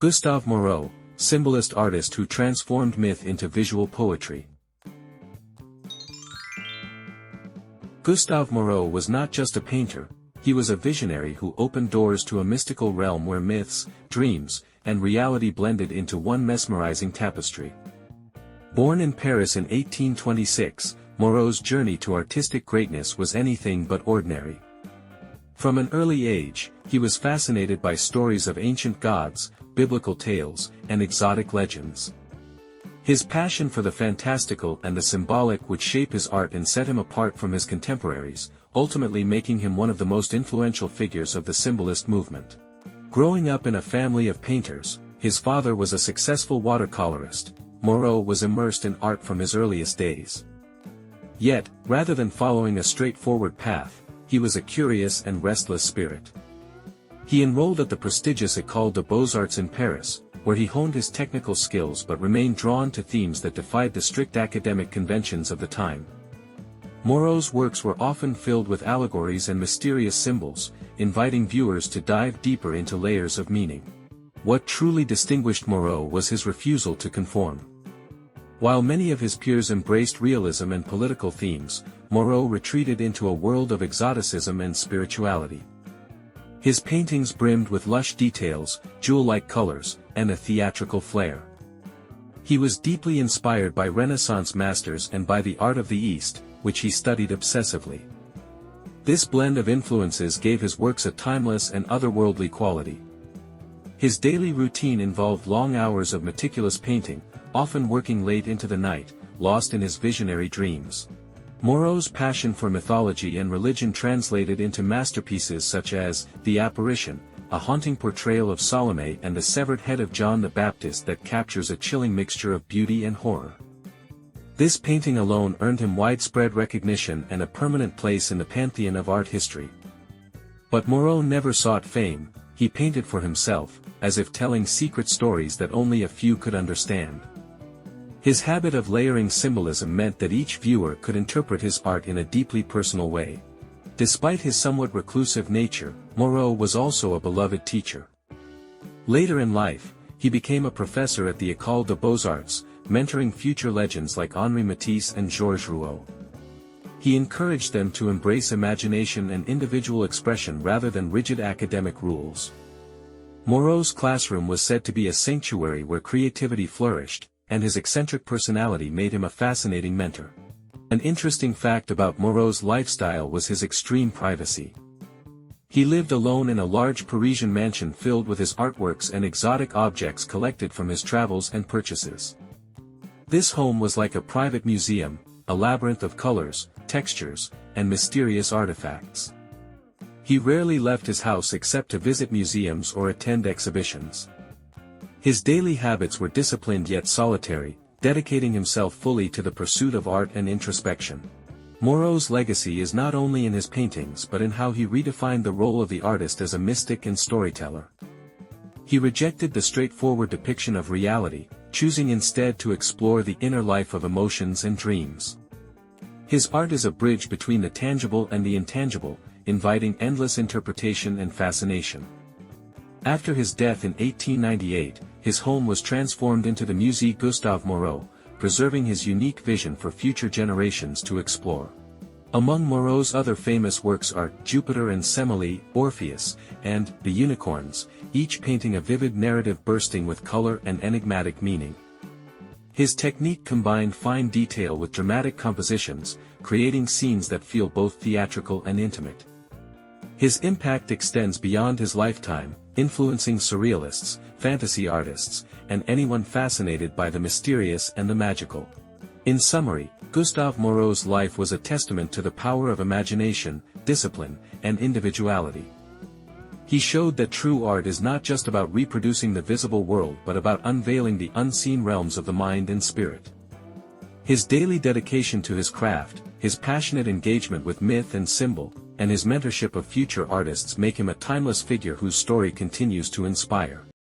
Gustave Moreau, symbolist artist who transformed myth into visual poetry. Gustave Moreau was not just a painter, he was a visionary who opened doors to a mystical realm where myths, dreams, and reality blended into one mesmerizing tapestry. Born in Paris in 1826, Moreau's journey to artistic greatness was anything but ordinary. From an early age, he was fascinated by stories of ancient gods, biblical tales, and exotic legends. His passion for the fantastical and the symbolic would shape his art and set him apart from his contemporaries, ultimately making him one of the most influential figures of the Symbolist movement. Growing up in a family of painters, his father was a successful watercolorist. Moreau was immersed in art from his earliest days. Yet, rather than following a straightforward path, he was a curious and restless spirit. He enrolled at the prestigious École des Beaux-Arts in Paris, where he honed his technical skills but remained drawn to themes that defied the strict academic conventions of the time. Moreau's works were often filled with allegories and mysterious symbols, inviting viewers to dive deeper into layers of meaning. What truly distinguished Moreau was his refusal to conform. While many of his peers embraced realism and political themes, Moreau retreated into a world of exoticism and spirituality. His paintings brimmed with lush details, jewel-like colors, and a theatrical flair. He was deeply inspired by Renaissance masters and by the art of the East, which he studied obsessively. This blend of influences gave his works a timeless and otherworldly quality. His daily routine involved long hours of meticulous painting, often working late into the night, lost in his visionary dreams. Moreau's passion for mythology and religion translated into masterpieces such as The Apparition, a haunting portrayal of Salome, and the severed head of John the Baptist that captures a chilling mixture of beauty and horror. This painting alone earned him widespread recognition and a permanent place in the pantheon of art history. But Moreau never sought fame, he painted for himself, as if telling secret stories that only a few could understand. His habit of layering symbolism meant that each viewer could interpret his art in a deeply personal way. Despite his somewhat reclusive nature, Moreau was also a beloved teacher. Later in life, he became a professor at the École des Beaux-Arts, mentoring future legends like Henri Matisse and Georges Rouault. He encouraged them to embrace imagination and individual expression rather than rigid academic rules. Moreau's classroom was said to be a sanctuary where creativity flourished, and his eccentric personality made him a fascinating mentor. An interesting fact about Moreau's lifestyle was his extreme privacy. He lived alone in a large Parisian mansion filled with his artworks and exotic objects collected from his travels and purchases. This home was like a private museum, a labyrinth of colors, textures, and mysterious artifacts. He rarely left his house except to visit museums or attend exhibitions. His daily habits were disciplined yet solitary, dedicating himself fully to the pursuit of art and introspection. Moreau's legacy is not only in his paintings but in how he redefined the role of the artist as a mystic and storyteller. He rejected the straightforward depiction of reality, choosing instead to explore the inner life of emotions and dreams. His art is a bridge between the tangible and the intangible, inviting endless interpretation and fascination. After his death in 1898, his home was transformed into the Musée Gustave Moreau, preserving his unique vision for future generations to explore. Among Moreau's other famous works are Jupiter and Semele, Orpheus, and The Unicorns, each painting a vivid narrative bursting with color and enigmatic meaning. His technique combined fine detail with dramatic compositions, creating scenes that feel both theatrical and intimate. His impact extends beyond his lifetime, influencing surrealists, fantasy artists, and anyone fascinated by the mysterious and the magical. In summary, Gustave Moreau's life was a testament to the power of imagination, discipline, and individuality. He showed that true art is not just about reproducing the visible world but about unveiling the unseen realms of the mind and spirit. His daily dedication to his craft, his passionate engagement with myth and symbol, and his mentorship of future artists make him a timeless figure whose story continues to inspire.